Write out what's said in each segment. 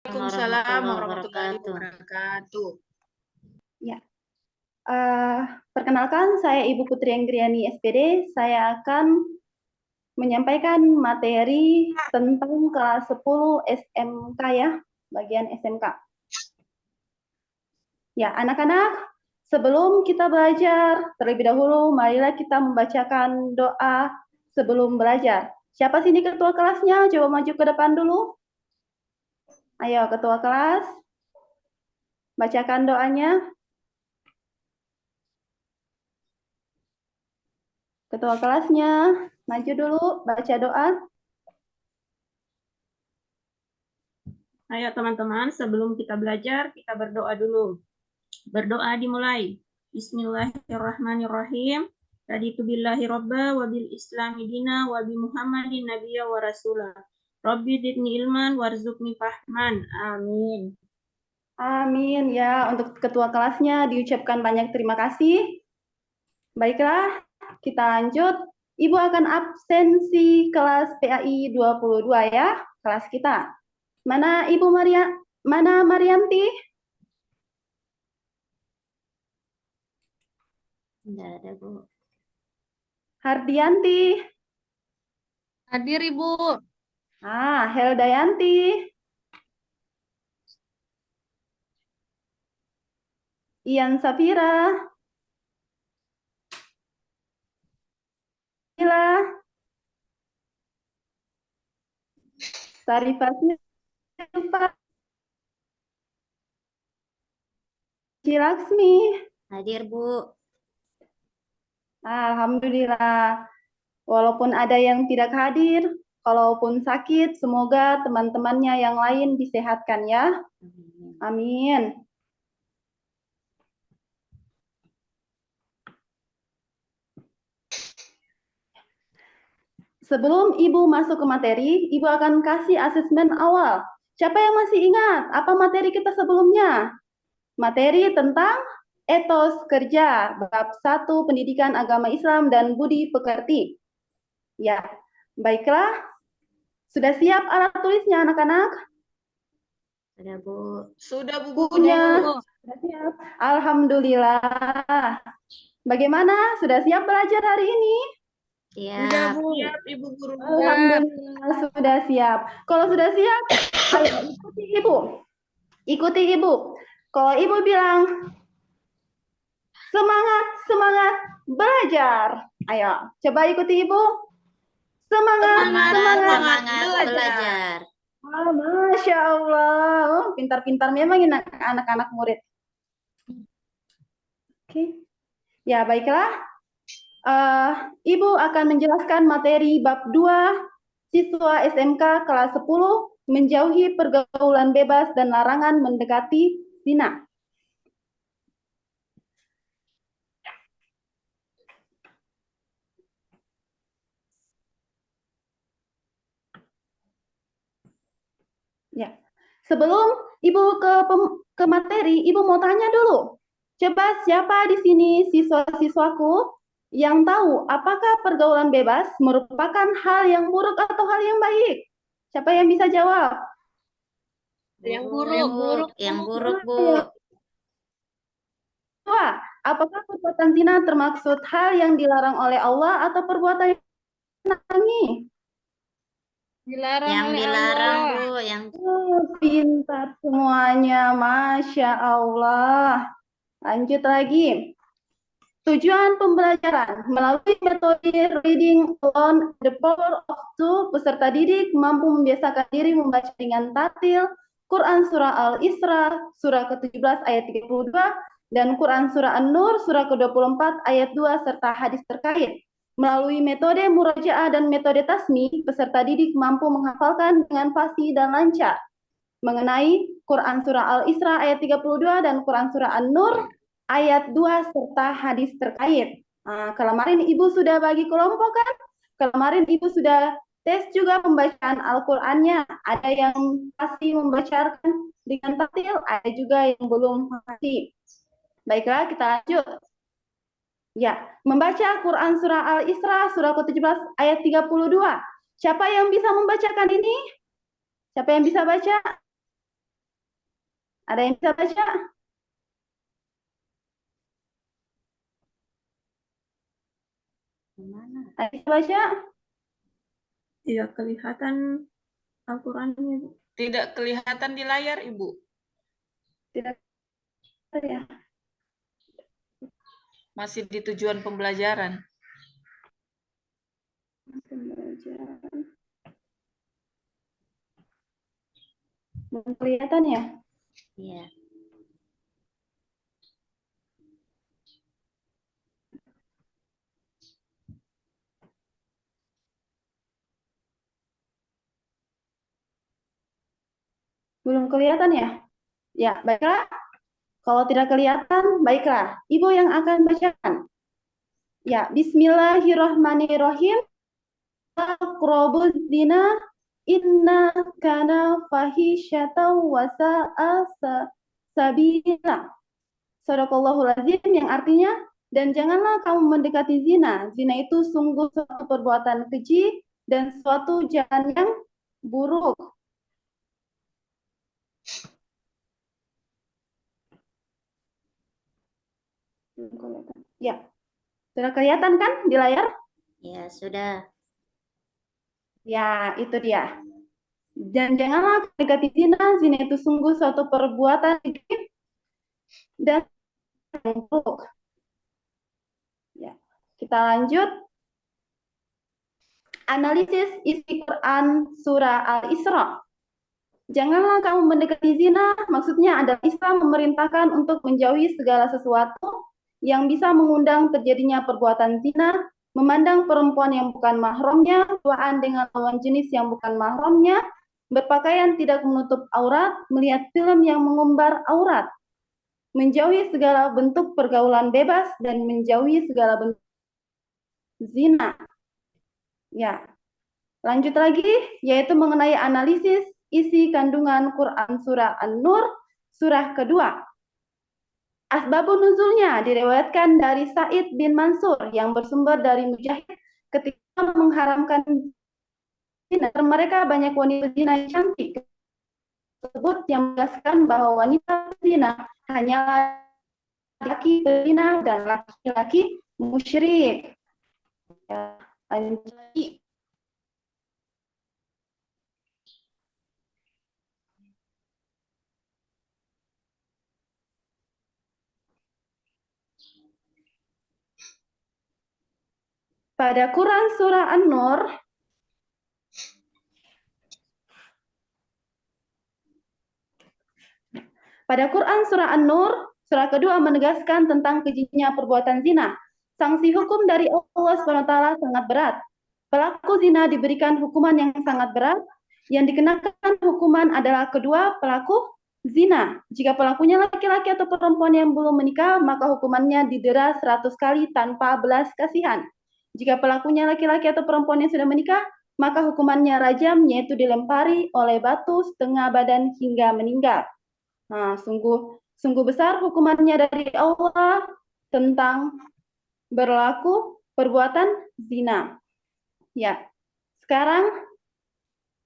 Waalaikumsalam warahmatullahi wabarakatuh. wabarakatuh. Ya, perkenalkan saya Ibu Putri Anggriani SPD. Saya akan menyampaikan materi tentang kelas 10 SMK ya, bagian SMK. Ya, anak-anak, sebelum kita belajar, terlebih dahulu marilah kita membacakan doa sebelum belajar. Siapa sini ketua kelasnya? Coba maju ke depan dulu. Ayo, ketua kelas. Bacakan doanya. Ketua kelasnya, maju dulu, baca doa. Ayo teman-teman, sebelum kita belajar, kita berdoa dulu. Berdoa dimulai. Bismillahirrahmanirrahim. Raditu billahi robba wa bil islami dina wa bi muhammadin nabiyya wa rasulah. Rabbi zidni ilman warzuqni fahman. Amin. Amin ya, untuk ketua kelasnya diucapkan banyak terima kasih. Baiklah, kita lanjut. Ibu akan absensi kelas PAI 22 ya, kelas kita. Mana Ibu mana Marianti? Tidak ada, Bu. Hardianti? Hadir, Ibu. Heldayanti? Ian Safira? Ila? Sarifah Cilaksmi? Hadir, Bu. Alhamdulillah. Walaupun ada yang tidak hadir, kalaupun sakit, semoga teman-temannya yang lain disehatkan ya. Amin. Sebelum Ibu masuk ke materi, Ibu akan kasih asesmen awal. Siapa yang masih ingat apa materi kita sebelumnya? Materi tentang etos kerja, bab 1 Pendidikan Agama Islam dan Budi Pekerti. Ya, baiklah. Sudah siap alat tulisnya anak-anak? Sudah, Bu. Sudah Bu Punya. Guru. Sudah siap. Alhamdulillah. Bagaimana? Sudah siap belajar hari ini? Sudah Siap. Bu. Siap Ibu Guru. Alhamdulillah sudah siap. Kalau sudah siap, ayo ikuti Ibu. Ikuti Ibu. Kalau Ibu bilang semangat, semangat belajar. Ayo, coba ikuti Ibu. Semangat, Semangat belajar. belajar. Masya Allah, pintar-pintar memang anak-anak murid. Oke, ya baiklah. Ibu akan menjelaskan materi bab 2 siswa SMK kelas 10 menjauhi pergaulan bebas dan larangan mendekati zina. Ya. Sebelum Ibu ke materi, Ibu mau tanya dulu. Coba siapa di sini siswa-siswaku yang tahu apakah pergaulan bebas merupakan hal yang buruk atau hal yang baik? Siapa yang bisa jawab? Yang buruk, buruk. Yang buruk, Bu. Wah, apakah perbuatan zina termaksud hal yang dilarang oleh Allah atau perbuatan yang disenangi? Dilarang Yang oleh dilarang, Allah. Bu. Yang Pintar semuanya, Masya Allah. Lanjut lagi. Tujuan pembelajaran melalui metode reading on the power of two, peserta didik mampu membiasakan diri membaca dengan tatil Quran Surah Al-Isra, Surah ke-17 ayat 32, dan Quran Surah An-Nur, Surah ke-24 ayat 2, serta hadis terkait. Melalui metode murojaah dan metode tasmi, peserta didik mampu menghafalkan dengan fasih dan lancar. Mengenai Quran Surah Al-Isra ayat 32 dan Quran Surah An-Nur ayat 2 serta hadis terkait. Kemarin Ibu sudah bagi kelompok kan? Kemarin Ibu sudah tes juga pembacaan Al-Qur'annya. Ada yang masih membacakan dengan tatil, ada juga yang belum masih. Baiklah, kita lanjut. Ya, membaca Quran Surah Al-Isra, Surah ke-17 ayat 32. Siapa yang bisa membacakan ini? Siapa yang bisa baca? Ada yang bisa baca? Mana? Ada yang bisa baca? Tidak kelihatan Al-Qur'annya, Bu. Tidak kelihatan di layar, Ibu. Tidak ya. Masih di tujuan pembelajaran. Pembelajaran. Belum kelihatan ya? Iya. Belum kelihatan ya? Ya, baiklah. Kalau tidak kelihatan, baiklah. Ibu yang akan bacakan. Ya, Bismillahirrahmanirrahim. Aqrabuz zina inna kana fahisyatan wa sa'a sabila. Sadaqallahul azim, yang artinya, dan janganlah kamu mendekati zina. Zina itu sungguh suatu perbuatan keji dan suatu jalan yang buruk. Ya, sudah kelihatan kan di layar? Ya, sudah. Ya, itu dia. Dan janganlah mendekati zina. Zina itu sungguh suatu perbuatan keji dan yang buruk. Ya, kita lanjut. Analisis isi Quran surah Al-Isra. Janganlah kamu mendekati zina, maksudnya adalah Islam memerintahkan untuk menjauhi segala sesuatu yang bisa mengundang terjadinya perbuatan zina, memandang perempuan yang bukan mahramnya, berduaan dengan lawan jenis yang bukan mahramnya, berpakaian tidak menutup aurat, melihat film yang mengumbar aurat, menjauhi segala bentuk pergaulan bebas, dan menjauhi segala bentuk zina. Ya, lanjut lagi, yaitu mengenai analisis isi kandungan Quran surah An-Nur, surah kedua. Asbabun nuzulnya diriwayatkan dari Sa'id bin Mansur yang bersumber dari Mujahid ketika mengharamkan zina. Mereka banyak wanita zina yang cantik tersebut yang menjelaskan bahwa wanita zina hanyalah laki zina dan laki-laki musyrik. Ya, lanjut lagi. Pada Quran surah An-Nur surah kedua menegaskan tentang kejinya perbuatan zina. Sanksi hukum dari Allah SWT sangat berat. Pelaku zina diberikan hukuman yang sangat berat. Yang dikenakan hukuman adalah kedua pelaku zina. Jika pelakunya laki-laki atau perempuan yang belum menikah, maka hukumannya didera 100 kali tanpa belas kasihan. Jika pelakunya laki-laki atau perempuan yang sudah menikah, maka hukumannya rajam, yaitu dilempari oleh batu setengah badan hingga meninggal. Nah, sungguh besar hukumannya dari Allah tentang berlaku perbuatan zina. Ya, sekarang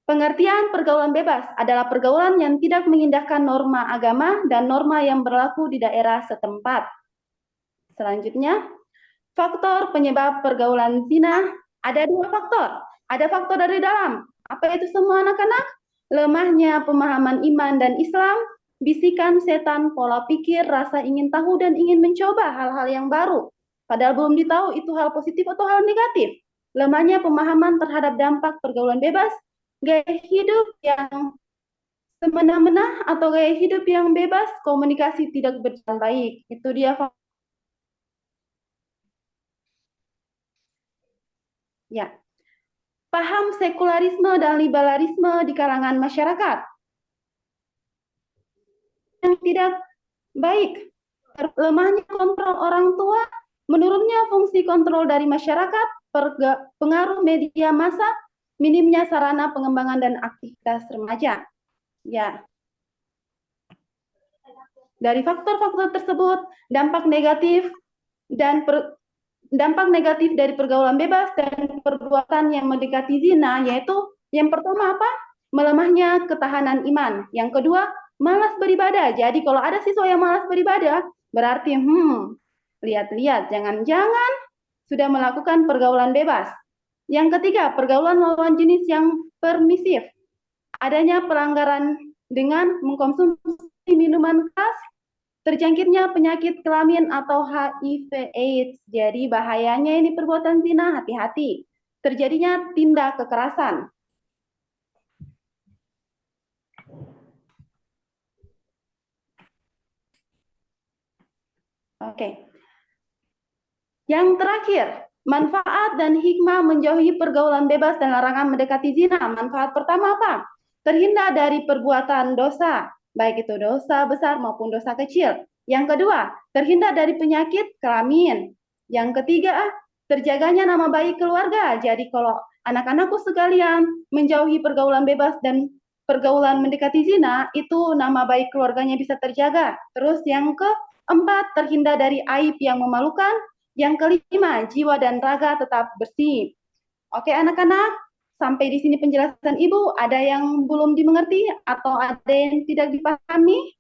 pengertian pergaulan bebas adalah pergaulan yang tidak mengindahkan norma agama dan norma yang berlaku di daerah setempat. Selanjutnya, faktor penyebab pergaulan zina, ada dua faktor. Ada faktor dari dalam. Apa itu semua anak-anak? Lemahnya pemahaman iman dan Islam, bisikan setan, pola pikir, rasa ingin tahu dan ingin mencoba hal-hal yang baru. Padahal belum ditahu itu hal positif atau hal negatif. Lemahnya pemahaman terhadap dampak pergaulan bebas, gaya hidup yang semena-mena atau gaya hidup yang bebas, komunikasi tidak berjalan baik. Itu dia. Ya. Paham sekularisme dan liberalisme di kalangan masyarakat yang tidak baik, lemahnya kontrol orang tua, menurunnya fungsi kontrol dari masyarakat, pengaruh media massa, minimnya sarana pengembangan dan aktivitas remaja. Ya. Dari faktor-faktor tersebut, dampak negatif dari pergaulan bebas dan perbuatan yang mendekati zina, yaitu yang pertama apa? Melemahnya ketahanan iman. Yang kedua, malas beribadah. Jadi kalau ada siswa yang malas beribadah, berarti lihat-lihat, jangan-jangan sudah melakukan pergaulan bebas. Yang ketiga, pergaulan lawan jenis yang permisif. Adanya pelanggaran dengan mengkonsumsi minuman keras, terjangkitnya penyakit kelamin atau HIV/AIDS. Jadi bahayanya ini perbuatan zina, hati-hati. Terjadinya tindak kekerasan. Oke. Yang terakhir, manfaat dan hikmah menjauhi pergaulan bebas dan larangan mendekati zina. Manfaat pertama apa? Terhindar dari perbuatan dosa, baik itu dosa besar maupun dosa kecil. Yang kedua, terhindar dari penyakit kelamin. Yang ketiga, terjaganya nama baik keluarga. Jadi kalau anak-anakku sekalian menjauhi pergaulan bebas dan pergaulan mendekati zina, itu nama baik keluarganya bisa terjaga. Terus yang keempat, terhindar dari aib yang memalukan. Yang kelima, jiwa dan raga tetap bersih. Oke anak-anak, sampai di sini penjelasan Ibu. Ada yang belum dimengerti atau ada yang tidak dipahami?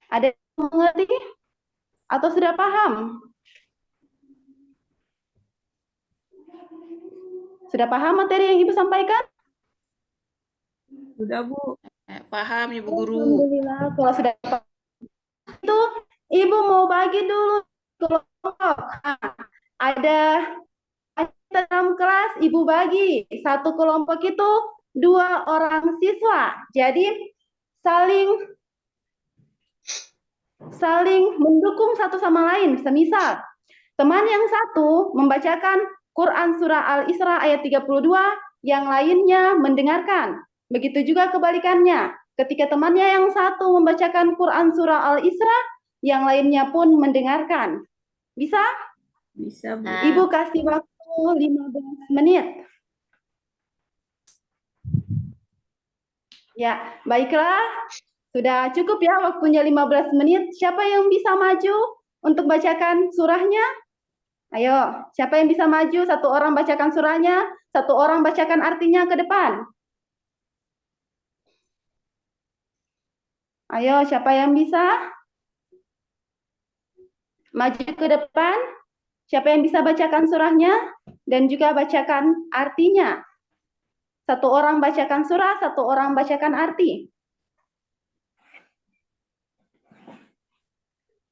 Ada yang mengerti atau sudah paham? Sudah paham materi yang Ibu sampaikan? Sudah, Bu. Paham, Ibu Guru. Alhamdulillah, kalau sudah paham. Itu Ibu mau bagi dulu kelompok. Ada dalam kelas Ibu bagi satu kelompok itu 2 orang siswa. Jadi saling mendukung satu sama lain. Semisal teman yang satu membacakan Quran surah Al-Isra ayat 32, yang lainnya mendengarkan. Begitu juga kebalikannya. Ketika temannya yang satu membacakan Quran surah Al-Isra, yang lainnya pun mendengarkan. Bisa? Bisa, Bu. Ibu kasih waktu 15 menit. Ya, baiklah. Sudah cukup ya waktunya 15 menit. Siapa yang bisa maju untuk bacakan surahnya? Ayo, siapa yang bisa maju? 1 orang bacakan surahnya, 1 orang bacakan artinya ke depan. Ayo, siapa yang bisa? Maju ke depan. Siapa yang bisa bacakan surahnya dan juga bacakan artinya? 1 orang bacakan surah, 1 orang bacakan arti.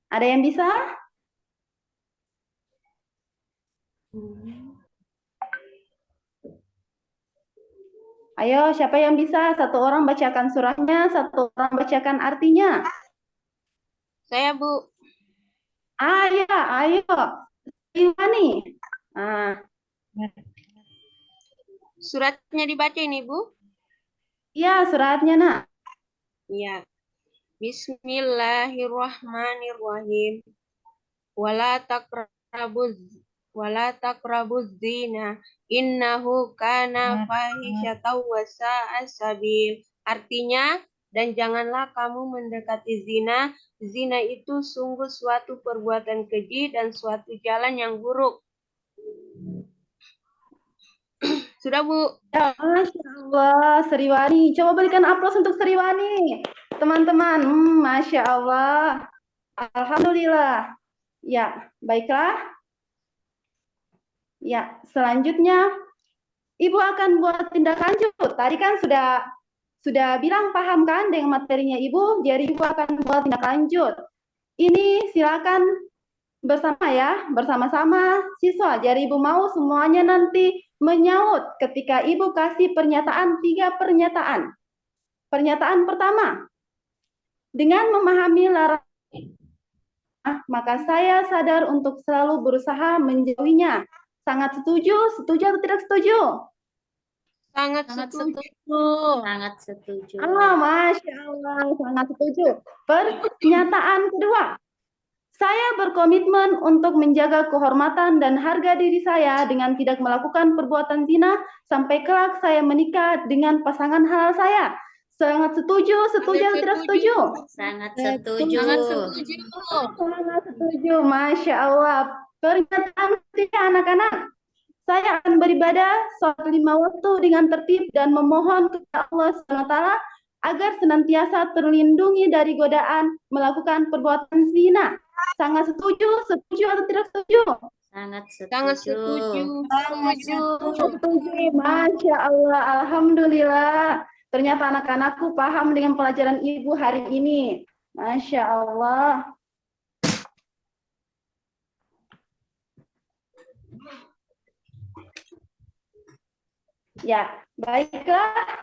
Ada yang bisa? Ayo, siapa yang bisa? 1 orang bacakan surahnya, 1 orang bacakan artinya. Saya, Bu. Ayo. Ini. Suratnya dibaca ini, Bu? Iya, suratnya, Nak. Iya. Bismillahirrahmanirrahim. Wala taqrabuz zina innahu kana fahisyatan wa sa'a sabil. Artinya, dan janganlah kamu mendekati zina. Zina itu sungguh suatu perbuatan keji dan suatu jalan yang buruk. Sudah, Bu? Ya, Masya Allah, Sriwani. Coba berikan aplaus untuk Sriwani. Teman-teman, Masya Allah. Alhamdulillah. Ya, baiklah. Ya, selanjutnya Ibu akan buat tindak lanjut. Tadi kan sudah bilang paham kan dengan materinya Ibu, jadi Ibu akan buat tindak lanjut. Ini silakan bersama-sama siswa. Jadi Ibu mau semuanya nanti menyaut ketika Ibu kasih pernyataan 3 pernyataan. Pernyataan pertama, dengan memahami larangan, maka saya sadar untuk selalu berusaha menjauhinya. Sangat setuju atau tidak setuju? Sangat setuju. Sangat setuju. Masya Allah, sangat setuju. Pernyataan kedua, saya berkomitmen untuk menjaga kehormatan dan harga diri saya dengan tidak melakukan perbuatan zina sampai kelak saya menikah dengan pasangan halal saya. Sangat setuju atau tidak setuju? Sangat setuju. Sangat setuju, Masya Allah. Pernyataan ketiga anak-anak, Saya akan beribadah sholat 5 waktu dengan tertib dan memohon kepada Allah SWT agar senantiasa terlindungi dari godaan melakukan perbuatan zina. Sangat setuju atau tidak setuju? Sangat Sangat setuju. setuju. Setuju, Masya Allah, Alhamdulillah. Ternyata anak-anakku paham dengan pelajaran Ibu hari ini. Masya Allah. Ya, baiklah.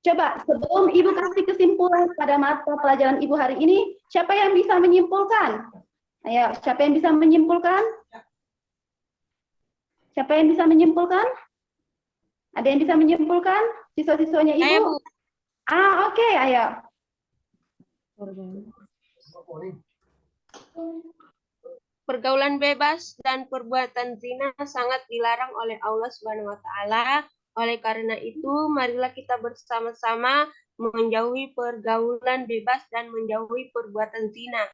Coba sebelum Ibu kasih kesimpulan pada mata pelajaran Ibu hari ini, siapa yang bisa menyimpulkan? Ayo, siapa yang bisa menyimpulkan? Siapa yang bisa menyimpulkan? Ada yang bisa menyimpulkan? Siswa-siswanya Ibu? Saya, Bu. Oke, ayo. Pergaulan bebas dan perbuatan zina sangat dilarang oleh Allah Subhanahu wa taala. Oleh karena itu, marilah kita bersama-sama menjauhi pergaulan bebas dan menjauhi perbuatan zina.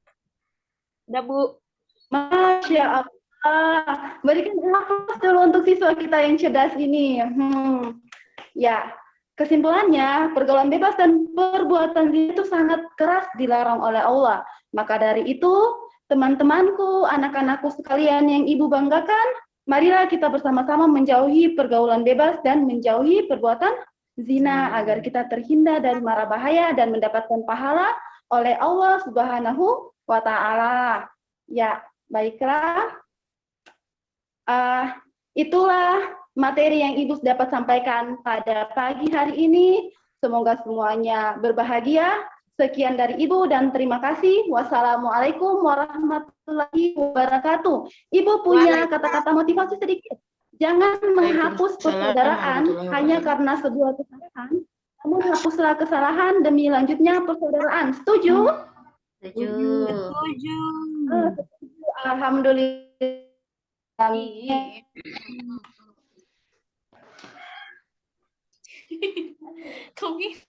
Udah, Bu. Masya Allah. Berikan aplaus dulu untuk siswa kita yang cerdas ini. Ya, kesimpulannya, pergaulan bebas dan perbuatan zina itu sangat keras dilarang oleh Allah. Maka dari itu, teman-temanku, anak-anakku sekalian yang Ibu banggakan, marilah kita bersama-sama menjauhi pergaulan bebas dan menjauhi perbuatan zina agar kita terhindar dari mara bahaya dan mendapatkan pahala oleh Allah Subhanahu wa taala. Ya, baiklah. Itulah materi yang Ibu dapat sampaikan pada pagi hari ini. Semoga semuanya berbahagia. Sekian dari Ibu dan terima kasih. Wassalamualaikum warahmatullahi wabarakatuh. Ibu punya kata-kata motivasi sedikit. Jangan menghapus persaudaraan hanya karena sebuah kesalahan. Namun hapuslah kesalahan demi lanjutnya persaudaraan. Setuju? Setuju. Alhamdulillah. Không biết